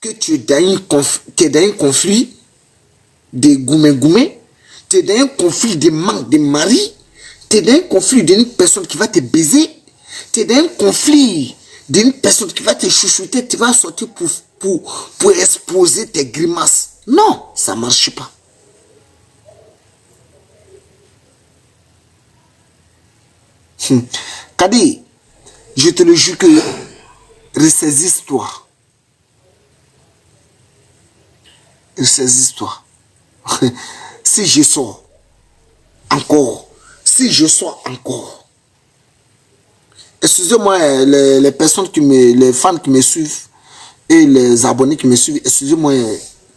que tu es dans un conflit de goumé-goumé, tu es dans un conflit de manque de mari, tu es dans un conflit d'une personne qui va te baiser, tu es dans un conflit d'une personne qui va te chouchouter, tu vas sortir pour exposer tes grimaces. Non, ça ne marche pas. Kadi, je te le jure que ressaisis-toi. Ressaisis-toi. Si je sors encore, excusez-moi les personnes les fans qui me suivent et les abonnés qui me suivent, excusez-moi,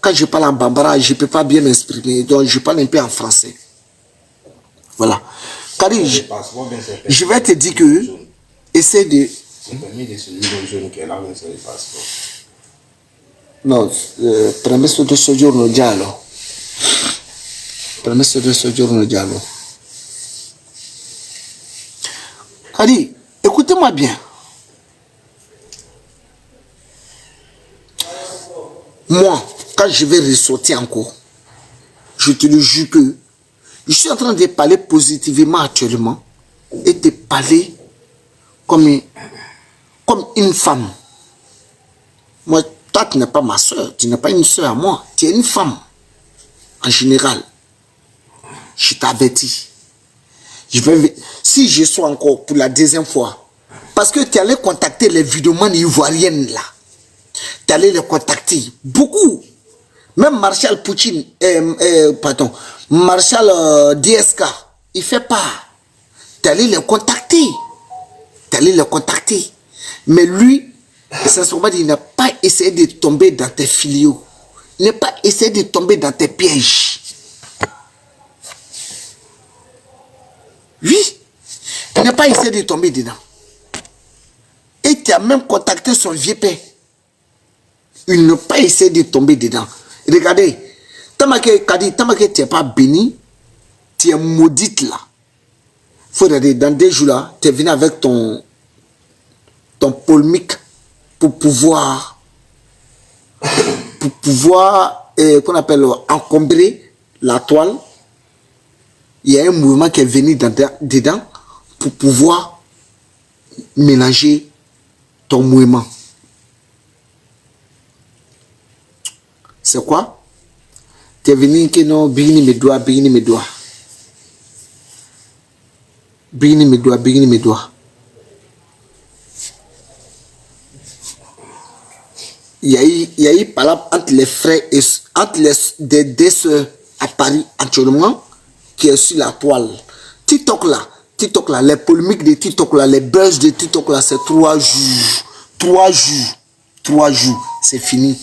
quand je parle en bambara, je ne peux pas bien m'exprimer, donc je parle un peu en français. Voilà. Kadi, je vais te dire que essaie de... Non, permesso di soggiorno giallo. Permesso di soggiorno giallo. Kadi, écoutez-moi bien. Moi, quand je vais ressortir encore, je te le jure que je suis en train de parler positivement actuellement et de parler comme une femme. Moi, toi, tu n'es pas ma soeur, tu n'es pas une soeur à moi, tu es une femme. En général, je t'avertis. Si je sois encore pour la deuxième fois, parce que tu allais contacter les vidéomans ivoiriennes là, tu allais les contacter, beaucoup. Même Marshall Poutine, Marshall DSK, il fait pas. Tu allais les contacter. Mais lui, sincèrement, il n'a pas essayé de tomber dans tes filiaux. Il n'a pas essayé de tomber dans tes pièges. Oui, il n'a pas essayé de tomber dedans. Et tu as même contacté son vieux père. Il n'a pas essayé de tomber dedans. Regardez, Tamake, tu n'es pas béni, tu es maudite là. Il faut regarder, dans 2 jours là, tu es venu avec ton polémique pour pouvoir qu'on appelle encombrer la toile. Il y a un mouvement qui est venu dedans pour pouvoir mélanger ton mouvement. C'est quoi? Tu es venu que non, bigni mes doigts. Il y a eu par là entre les frères et entre des 2 soeurs à Paris actuellement qui est sur la toile. TikTok là, les polémiques de TikTok là, les buzz de TikTok là, c'est 3 jours. 3 jours, c'est fini.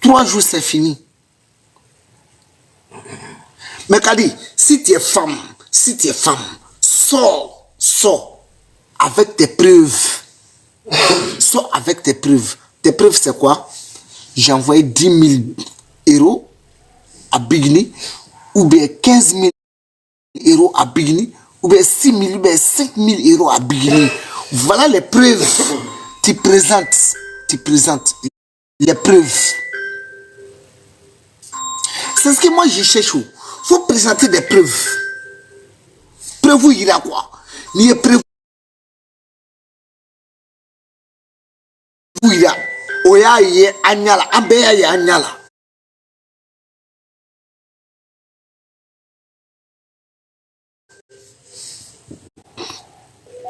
3 jours, c'est fini. Mais Kadi, si tu es femme, sors avec tes preuves. Sors avec tes preuves. Tes preuves, c'est quoi? J'ai envoyé 10 000 euros à Bigni, ou bien 15 000 euros à Bigni, ou bien 6 000, ou bien 5 000 euros à Bigni. Voilà les preuves. Tu présentes les preuves. C'est ce que moi je cherche. Il faut présenter des preuves. Preuve, il y a quoi? Il y a preuve. Il y a Oya ye Anyala, Ambeya ye Anyala.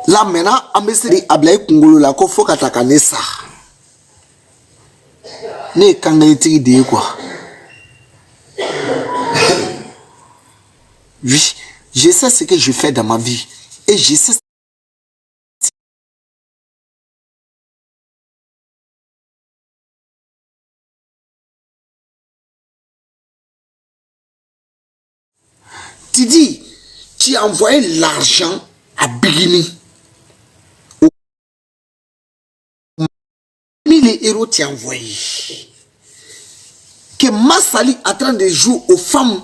Là maintenant, Ambeseri Ablaye Kungolo la ko faut katakane ça. Ne kangaiti de quoi. Oui, je sais ce que je fais dans ma vie. Et je sais. Tu dis, tu as envoyé l'argent à Bigini. 1000 euros tu as envoyé. Que Massali est en train de jouer aux femmes.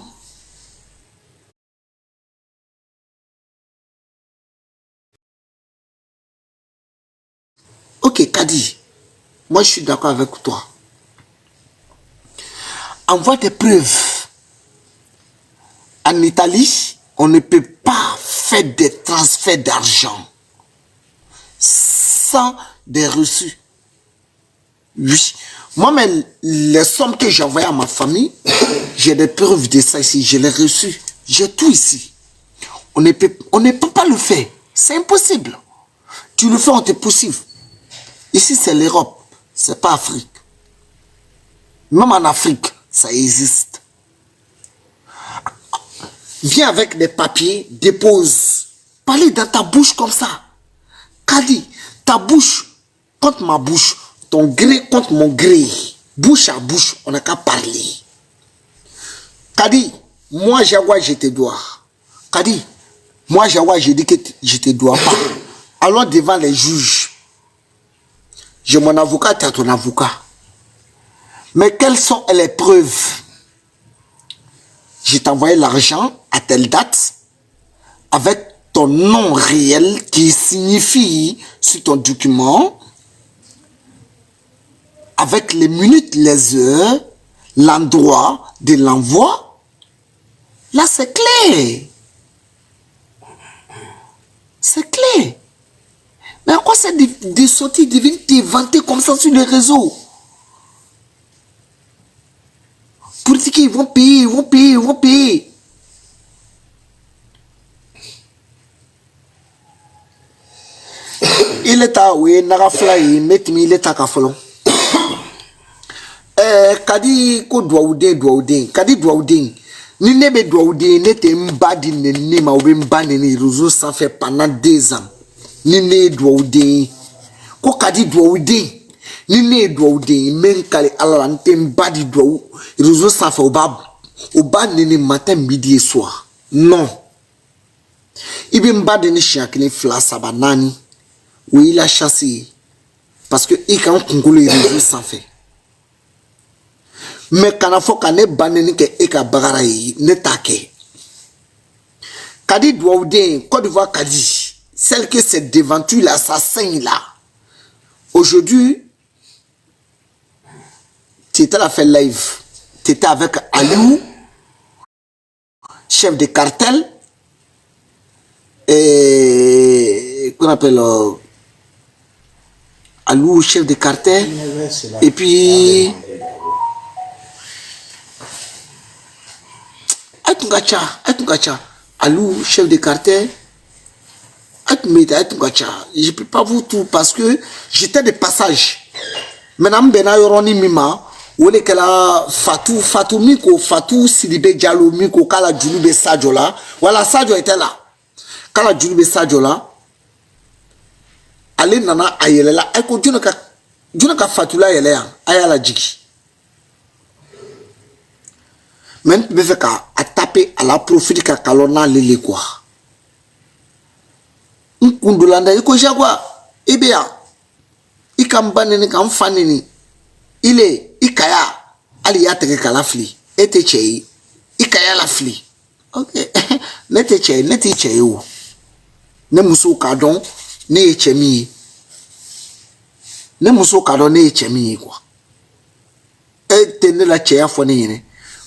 Ok, Kadi. Moi, je suis d'accord avec toi. Envoie des preuves. En Italie, on ne peut pas faire des transferts d'argent sans des reçus. Oui. Moi, mais les sommes que j'ai envoyées à ma famille, j'ai des preuves de ça ici. Je les ai reçues. J'ai tout ici. On ne peut pas le faire. C'est impossible. Tu le fais, on te poursuit. Ici, c'est l'Europe. C'est pas Afrique. Même en Afrique, ça existe. Viens avec des papiers, dépose. Parlez dans ta bouche comme ça. Kadi, ta bouche contre ma bouche. Ton gré contre mon gré. Bouche à bouche, on n'a qu'à parler. Kadi, moi, Jaguar, je te dois. Kadi, moi, Jaguar, je dis que je te dois pas. Allons devant les juges. J'ai mon avocat, tu as ton avocat. Mais quelles sont les preuves? Je t'ai envoyé l'argent à telle date avec ton nom réel qui signifie sur ton document, avec les minutes, les heures, l'endroit de l'envoi. Là, c'est clair. C'est clair. Mais à quoi c'est de sortir, de venir t'inventer comme ça sur les réseaux? Pour dire qu'ils vont payer, ils vont payer, ils vont payer. Il est à oui, Narafla, il est à Kafolon. Kadi ko douaoudin, Kadi douaoudin. Ni nebe douaoudin, n'était mbadi ne ma oube mbani ni réseau sans faire pendant 2 ans. Ni ne douaoudin. Ko Kadi douaoudin. Ni ne douaoudin, men kale ala n'était mbadi douaou. Réseau sans faire oba nene matin, midi et soir. Non. Ibe mbadi ni chiakine fla sabanani. Oui, il a chassé. Parce que il quand Congolais les réseaux sans faire. Mais quand il faut qu'on ait banni que eka bagarai ne take. Kadi Douaoudin, Côte d'Ivoire Kadi, celle qui s'est devantue l'assassin là. Aujourd'hui, tu étais à faire live. Tu étais avec Aliou, chef de cartel, et qu'on appelle Aliou, chef de cartel, et puis Atungacha, Alou, chef de cartel, je ne peux pas vous tout parce que j'étais de passage. Maintenant, Bena Yoroni Mima, où est Fatou Miko, Fatou Sidibé Diallo Miko, Kala Djulube Sadjola, voilà, Sadjo était là. Kala Djulube Sadjola, allez Nana Ayelela, Eko Djunaka Fatoula Yelea, Ayala Djiki. Mais tu peux faire à taper à la profit de Kalona Lele quoi. Nkundulanda iko jagwa ibia ikambaneni kamfaneni ile ikaya ali yateke kalafli etechei ikaya la fli. OK. Nete chei o. Ne muso kadon ne echemi. Ne muso kadon ne echemi quoi. Etene la chea foni yene.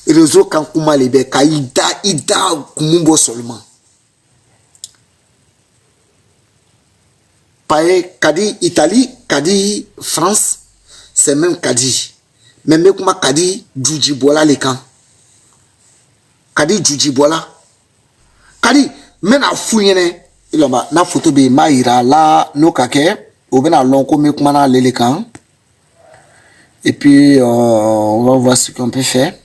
Réseau quand kuma lebe ka ida kumumbo seulement. Paye Kadi Italie, Kadi France, c'est même Kadi. Même kuma Kadi Djujibola les camps. Kadi Djujibola. Kadi men a fouillé il a na photo be maïra la no kake ou ben a long comme kuma na les camps. Et puis on va voir ce qu'on peut faire.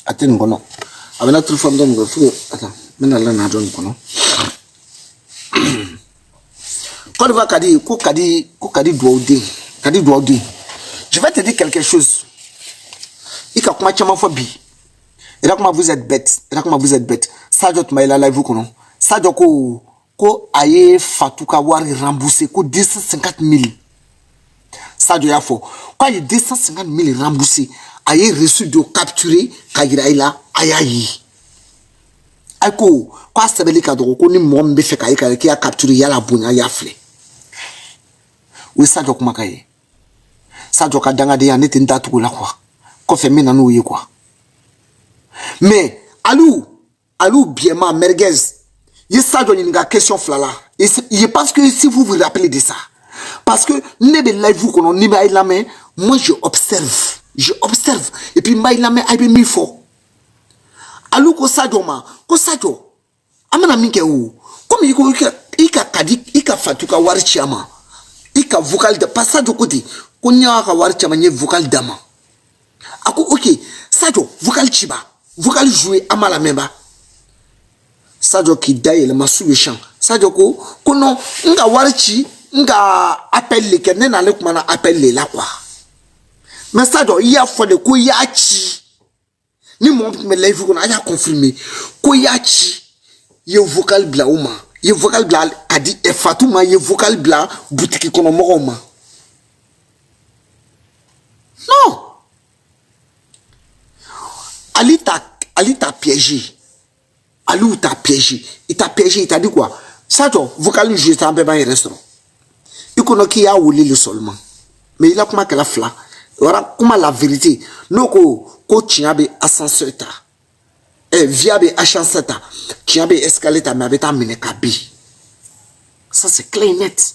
Attends, non. Avec notre femme d'homme, attends, maintenant là, n'a donné quoi, non? Quand tu vois Kadi Douaoudé, je vais te dire quelque chose. Il y a comment tu m'as fait bi. Et là comment vous êtes bête. Ça doit te mailler live kono. Ça doit ko aye Fatouka wari remboursé ko 250 000. Ça doit faut. Quand il y a 250 000 remboursés, aye reçu de capturer Kagira ila ayayi. Aiko quoi ça veut dire ko ni mo mbe fait kaye qui a capturé yala bonya ya flé. Oui ça doit comment kaye. Ça doit kadanga de yanete ndatu la quoi. Ko fait mena no ye quoi. Mais alou bien ma merguez. Il ça donne une question flala. Et parce que si vous vous rappelez de ça, parce que nebe live vous qu'on ni ba la main, moi je observe et puis ma la main aibe mi fo. Alou ko ça doma, ko ça do. Amana minke ou. Comme ika kadi ika Fatouka wari chama. Ika vocal de passage au côté. Konya ka wari chama nye vocal dama. Ako OK, ça do vocal chiba. Vocal jouer à la memba. Sadio qui daye le massou le champ. Sadio ko non nga warichi nga appelle les kenen na le kumana appelle les là quoi. Mais Sadio il y a fois de ko ya chi. Ni mon me live ko a confirmé ko ya chi. Ye vocal bla uma. Ye vocal bla adi e Fatouma ye vocal bla boutique kono mo. Non. Ali t'a piégé. Ali t'a piégé. Il t'a piégé, il t'a dit quoi? Ça, toi, vocal juste un peu dans les restaurants. Il connaît qui a oulé le seulement. Mais il a comment qu'elle a fla. Voilà comment la vérité. Non, ko tiabe ascenseur ta. Via be ascenseur ta. Tiabe escalier ta mais avec ta mine kabi. Ça c'est clair et net.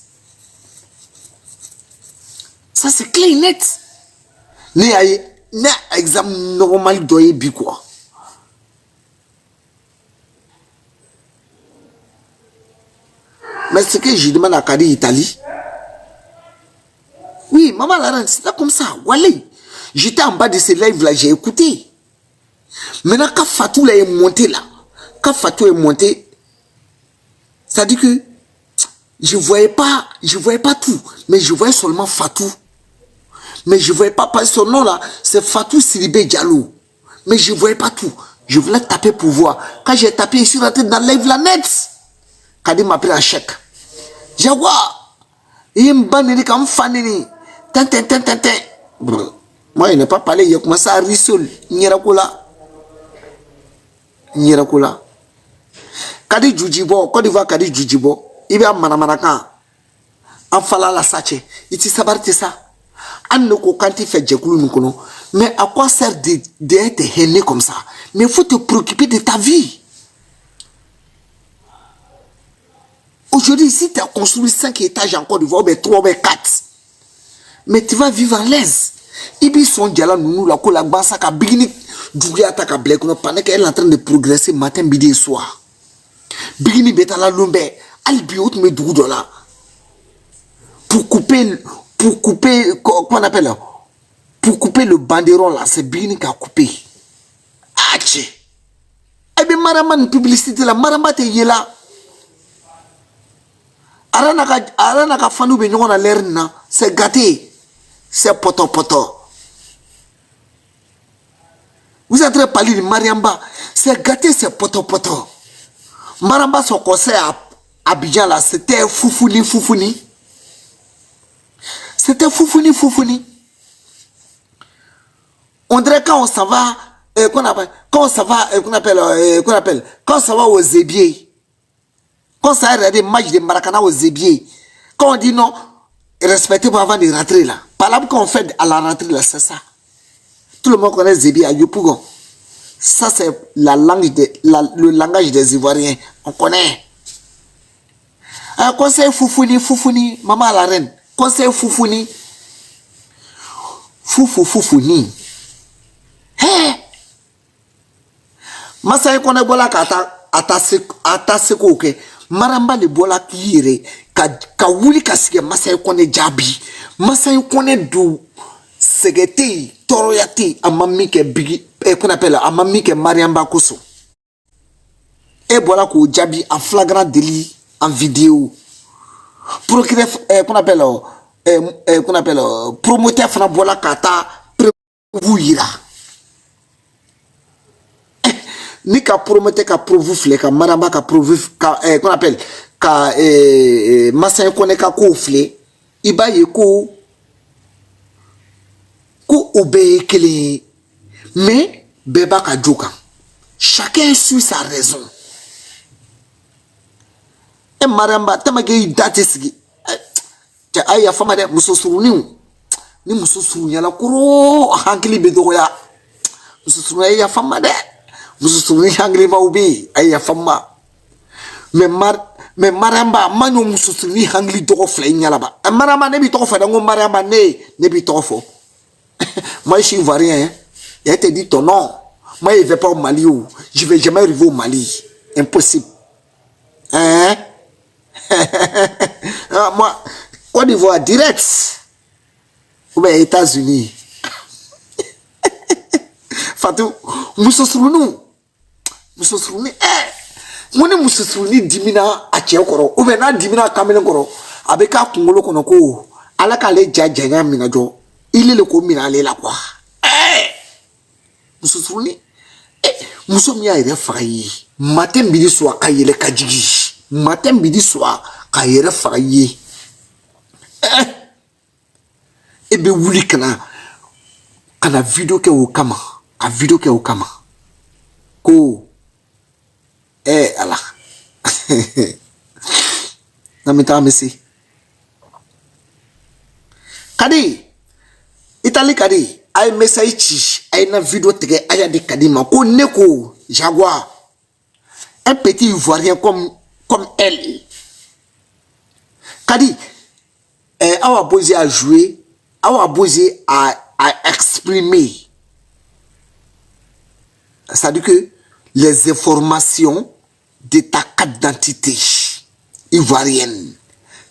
Ça c'est clair et net. Ne examen normal doye bi quoi. Mais ce que je demande à Kadi Italie. Oui, maman la reine, c'est pas comme ça. Wally. J'étais en bas de ces lives là, j'ai écouté. Maintenant, quand Fatou là est monté là, ça dit que je voyais pas tout, mais je voyais seulement Fatou. Mais je voyais pas son nom là, c'est Fatou Sidibé Diallo. Mais je voyais pas tout. Je voulais taper pour voir. Quand j'ai tapé, je suis rentré dans le live la net. Kadi m'a pris un chèque. J'ai vu. Il me banni comme fanini. Moi, il n'est pas parlé. Il a commencé à risol. Nyerakoula. Kadi Djoujibo. Quand il voit Kadi Djoujibo, il va manamanaka. En fala la sache. Il t'y sabarté ça. Annoko quand il fait Djekoulou Nukono. Mais à quoi sert d'être haine comme ça? Mais il faut te préoccuper de ta vie. Aujourd'hui, si tu as construit 5 étages en Côte d'Ivoire, 3 ou 4, mais tu vas vivre en l'aise. Ibi son diala nous la ko la bansa ka bigini dougi ataka blek no pendant qu'elle est en train de progresser matin midi et soir. Bigini beta la lombe, al biot me dougo là. Pour couper comment on appelle là? Pour couper le banderon là, c'est bigini qui a coupé. Ache. Eh bien maraman publicité là, marama te yela. Arana fanou be nyona lerna, c'est gâté, c'est poto. Vous êtes en train de parler de Mariamba, c'est gâté, c'est poto. Maramba son conseil à Abidjan là, c'était foufouni. C'était foufouni. On dirait quand on s'en va, quand on s'en va aux Zébiers. Quand ça a regardé le match de Maracana aux Zébiers, quand on dit non, respectez pas avant de rentrer là. Par là, quand on fait à la rentrée là, c'est ça. Tout le monde connaît Zébier à Yopougon. Ça, c'est le langage des Ivoiriens. On connaît. Un conseil foufouni, maman à la reine. Conseil foufouni. Foufouni. Hé! Massaï connaît bola kata ataseko ke. Maramba le bola kire ka wuli kasike Massaï connaît jabi. Massaï connaît dou segete toroyati amami ke bigi qu'on appelle amami ke Mariamba Koso. Et voilà ko jabi en flagrant délit en vidéo. procureur qu'on appelle promoteur fana bola kata prévu ira ni ka promoteur ka prévu flé ka maramba ka prévu ka qu'on appelle ka massin koné ka ko flé iba yeko ko obékele mais beba ka joka chacun suit sa raison et maramba tamage date sigi te aya fama de muso suruni ni muso surunya la kuro hankili be doya muso surunya ya fama de muso suruni hankili ba ubi aya fama me maramba manyo muso suruni hankili dogo fly nyala ba maramba ne bi to fa dango maramba ne bi to fo moi je suis ivoirien hein? Et elle te dit ton nom moi je vais pas au Mali ou je vais jamais arriver au Mali impossible hein moi Côte d'Ivoire direct ou bien États-Unis Fatou musosurunu moni musosuruni dimina a cɛ kɔrɔ ou bien n'a dimina kamalen kɔrɔ a bɛ k'a kunkolo kɔnɔ ko ala k'ale janya mina jɔ ile le ko mina ale la quoi musosuruni muso min y'a yɛrɛ faga ye matin midi soir ka yɛlɛ ka jigi matin midi soir ka yɛrɛ faga ye e be wuli kana video ke o kama a video ke o kama ko ala na meta mesi kadi itali kadi ay message ay na video tege aya de kadi ma ko neko Jaguar un petit ivoirien comme elle kadi awa posé à jouer awa posé à exprimer c'est-à-dire que les informations de ta carte d'identité ivoirienne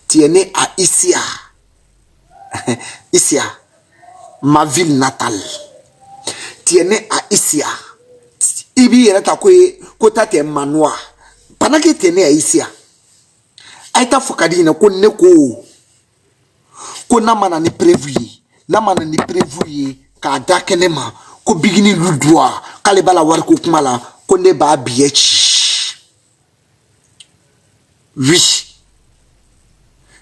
tu es né à Issia Issia ma ville natale tu es né à Issia ibi yera ta ko ta te manoir pendant que tu es né à Issia aita fokadi na ko neko ko na mana ni prévu ka da kenema ko bigini ludwa kale bala war ko kuma la ko ne ba biechi oui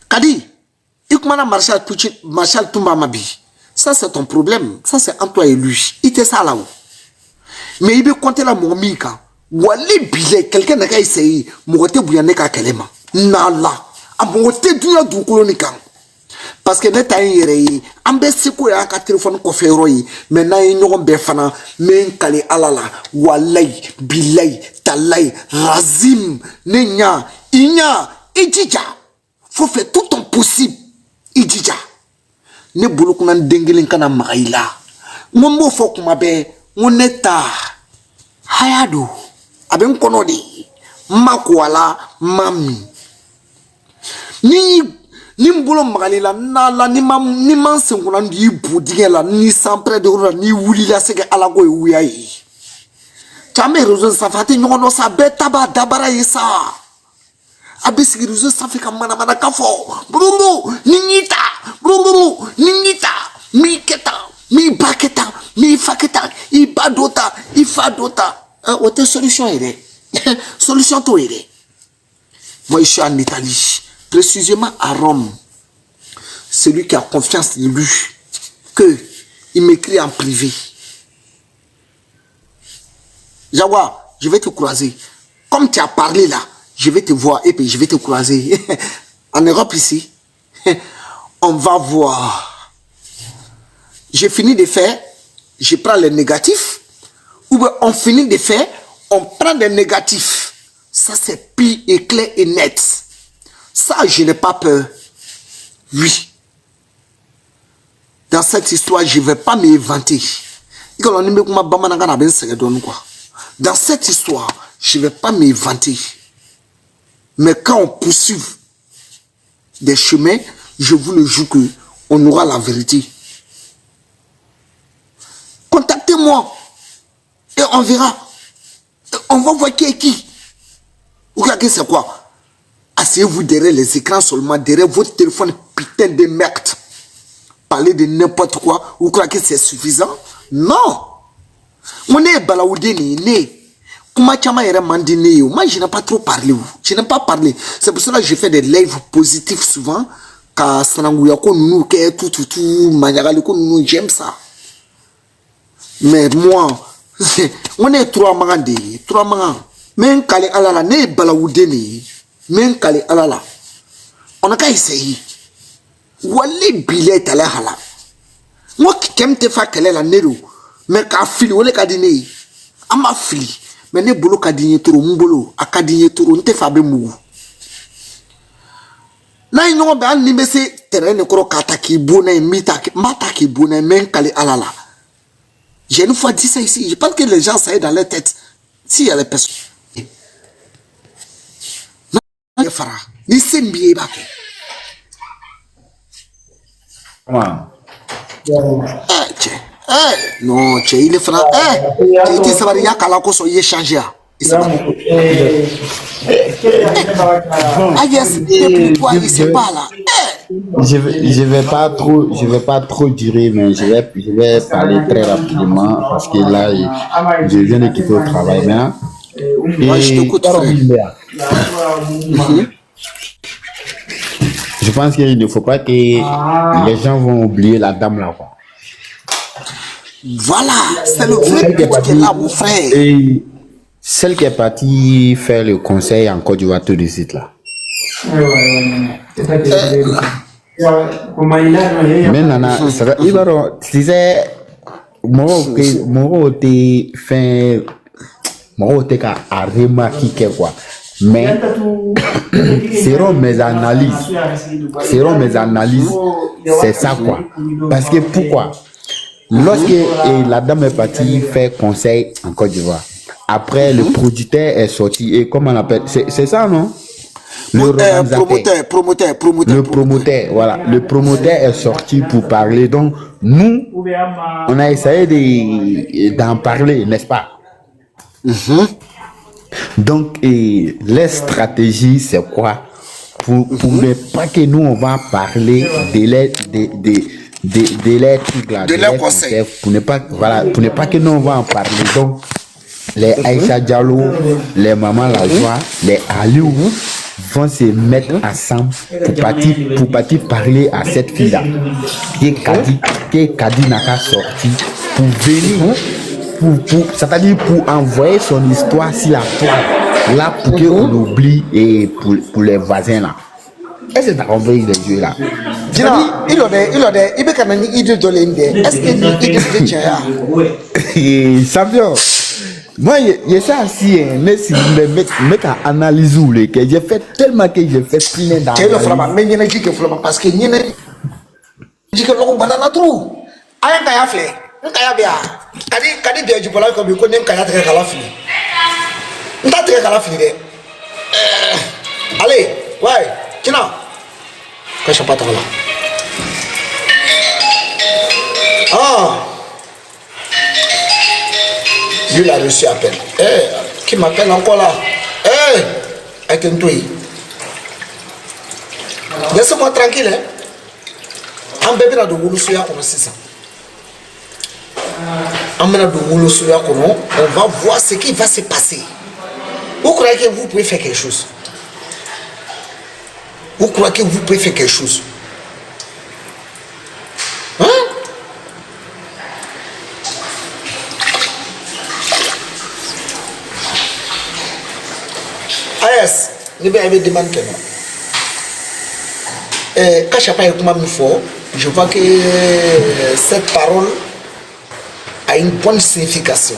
kadi ikumana Marshal Tumba Mabi ça c'est ton problème ça c'est entre toi et lui il te ça là-haut mais il veut compter la momika wali bile quelqu'un n'a qu'à essayer mogote bouyané ka kelema nala amogote dunya du kolonika parce que neta yere ambe siko ya ka téléphone ko fero yi mais na yi nyogon be fana men kale alala wallahi billahi talai razim nenya inya ijija faut faire tout ton possible ijija ne bolo kuna dengelin kana maila ngombo fo kuma be ngoneta hayado aben kono de makwala mami ni mbolo magalila nala ni man senguna ndi budigela ni sampre de ora ni wulila sege alago e wuya yi tame rezo safati nyono sa beta ba dabara yesa abisi rezo safika mana kafo brumbu ningita mi keta mi baketa mi faketa ibadota ifadota ote solution ere solution to ere moi je suis en Italie précisément à Rome. Celui qui a confiance en lui, que il m'écrit en privé. Jaguar, je vais te croiser. Comme tu as parlé là, je vais te voir et puis je vais te croiser. En Europe ici, on va voir. J'ai fini de faire, je prends les négatifs. Ou bien on finit de faire, on prend des négatifs. Ça c'est pire et clair et net. Ça, je n'ai pas peur. Oui. Dans cette histoire, je ne vais pas m'inventer. Dans cette histoire, je ne vais pas m'inventer. Mais quand on poursuit des chemins, je vous le jure qu'on aura la vérité. Contactez-moi. Et on verra. Et on va voir qui est qui. Regardez c'est quoi. Asseyez-vous derrière les écrans seulement, derrière votre téléphone, putain de merde. Parler de n'importe quoi, vous croyez que c'est suffisant? Non. On est balaoudéni, né. Moi, je n'ai pas trop parlé. Je n'aime pas parler. C'est pour cela que je fais des lives positifs souvent. Car j'aime ça. Mais moi, on est trois mangandé. Trois mangandé. Même kale alala, ne balaoudéni. Même kale alala. On a qu'à essayer. Wale billet à la hala. Moi qui t'aime te faire qu'elle est la nero. Mais qu'à fili, wale kadine. Ama fili. Mais ne bolo kadine toro, mbolo. A kadine toro, nte fabe mou. Na ino be an nimese terrain koro kataki bona mataki bona men kale alala. J'ai une fois dit ça ici. Je pense que les gens savent dans leur tête. S'il y a les personnes. Non, fara. Ni sembié bako. Non, il est franc. Tu sais, il y a Kalako sur y échanger. Je vais pas trop durer, mais je vais parler très rapidement parce que là, je viens de quitter le travail maintenant. Moi, je t'écoute, frère. Je pense qu'il ne faut pas que les gens vont oublier la dame là, quoi. Voilà, c'est le vrai but qui est là, mon frère. Et celle qui est partie faire le conseil en Côte d'Ivoire tout de suite là. Mais nana, il va disait moi t'es fait moi t'es qu'à remarquer quoi. Mais seront mes analyses, c'est ça quoi. Parce que pourquoi? Lorsque la dame est partie faire conseil en Côte d'Ivoire, après le producteur est sorti et comment on appelle, c'est ça non? Le promoteur, voilà. Le promoteur est sorti pour parler. Donc, nous, on a essayé d'en parler, n'est-ce pas? Donc, les stratégies, c'est quoi? Pour ne pas que nous, on va parler de les trucs là, de leurs conseils. Pour ne pas que nous, on va en parler. Donc, les Aïcha Diallo, les Maman Lajoie, les Aliou vont se mettre ensemble pour partir parler à cette fille-là que Kadi n'a qu'à sortir pour venir, c'est-à-dire pour envoyer son histoire sur la toile, là pour qu'on oublie et pour les voisins là. Est-ce que tu as compris les jeux là? Il est-ce que Savion, moi, je sais aussi, mais si le mec a analysé que j'ai fait tellement que j'ai fait plein d'années. Mais il y a dit que parce que il y a dit que l'on banana trop. Aïe, kaya flé, kaya bien. Kadi bien du pola comme qu'on aime kaya très calafli. On t'a très calafli. Allez, ouais, tiens. Cache pas là. Ah. Lui, il a reçu appel. Qui m'appelle encore là? Avec un toit. Laissez-moi tranquille. Un bébé là de Wouloussouya comme ça. On va voir ce qui va se passer. Vous croyez que vous pouvez faire quelque chose? Vous croyez que vous pouvez faire quelque chose? Hein? Yes, je vais aller demander. Quand je parle comme il faut, je vois que cette parole a une bonne signification.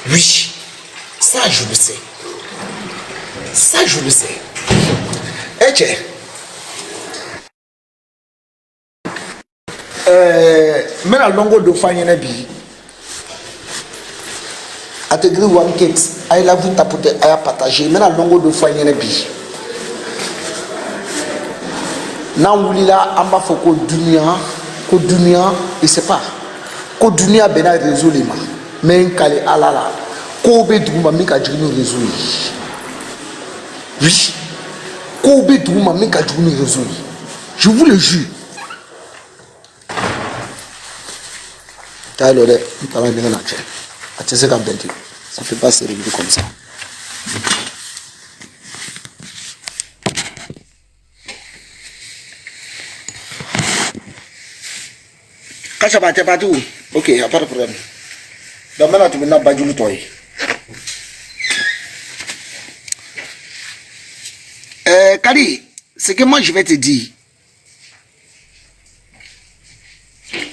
Oui, ça je le sais. Ça je le sais. Et tiens, mais la longue de Fanny Nabi. Atégri one kids, I love vous tapoter à partager, mais la longue de Fanny Nabi. Naoulila amba foko dunia et c'est pas ko dunia bena résolima mais kale alala ko be duma mika jinu résolu Oui. Kobe Douma Meka Djouni réseau. Je vous le jure. T'as l'odeur, t'as la bien naturelle. Ça ne fait pas se réveiller comme ça. Quand ça va, t'es pas tout. Ok, il n'y a pas de problème. Donc maintenant, tu n'as pas du tout. Kadi, ce que moi je vais te dire.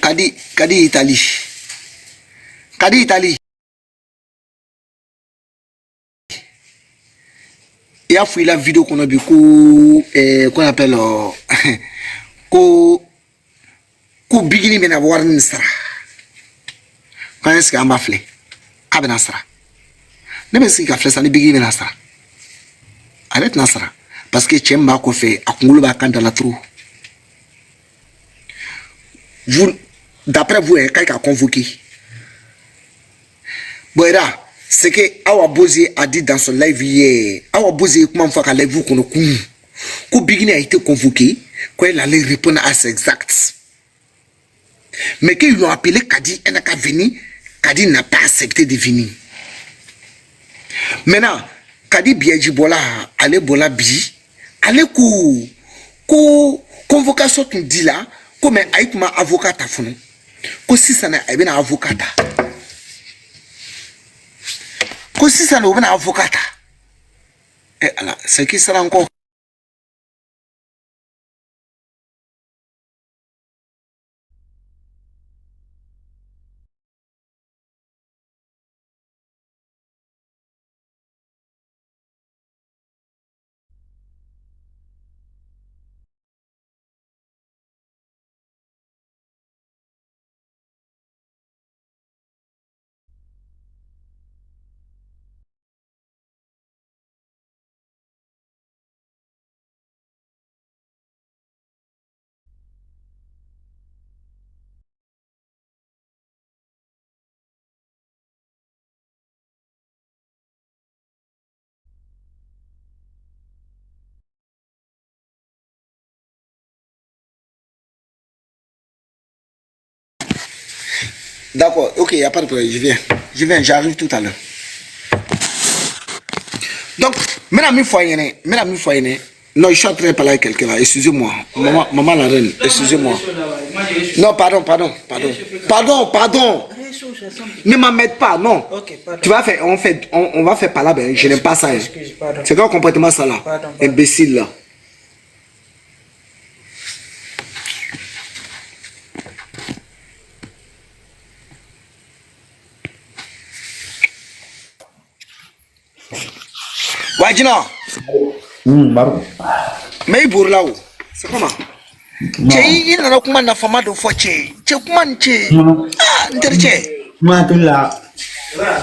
Kadi Italie. Kadi Italie. Il y a fouillé la vidéo qu'on a vu qu'on appelle ko bigini mena warni sara. Quand est-ce qu'il y a ma flé? Abena sara. Ne me si ka flé ça ni bigini mena sara. Arrête na sara. Parce que tu m'as fait à Kungulu dans la trou. Vous, d'après vous, quelqu'un a convoqué. Boira, c'est que Awa Bozi a dit dans son live hier. Awa Bozi, comment faire qu'à live vous qu'on a Bigini a été convoqué, qu'il allait répondre à ces exacts. Mais qu'ils l'ont appelé Kadi, elle n'a qu'à venir. Kadi n'a pas accepté de venir. Maintenant, Kadi Biaji Bola, allez Bola Bi. Allez convocation tu dis là comme avec ma avocat à fond que si ça n'est bien avocat que si ça n'est bien avocat et alors c'est qui sera encore d'accord, ok, il n'y a pas de problème, je viens, j'arrive tout à l'heure. Donc, mesdames, non, je suis en train de parler avec quelqu'un là, excusez-moi, maman la reine, excusez-moi. Non, pardon. Ne m'emmène pas, non. Okay, tu vas faire, on va faire par là, ben, je n'aime pas ça. Hein. C'est quoi complètement ça là? Imbécile là. Wajina. Mais il bourre là-haut. C'est comment? Il n'a pas de femme de foché. Tu comment tu? Ah, intéressé. Moi, tu l'as.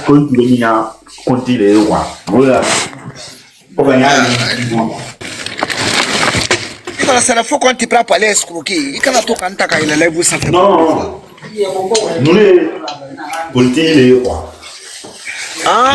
Quand tu viens, continue quoi. Voilà. Pour gagner. C'est la fois quand tu prends pas les escroquer. Il can't tout canter quand il est là vous savez. Non. Nous les continue quoi. Ah.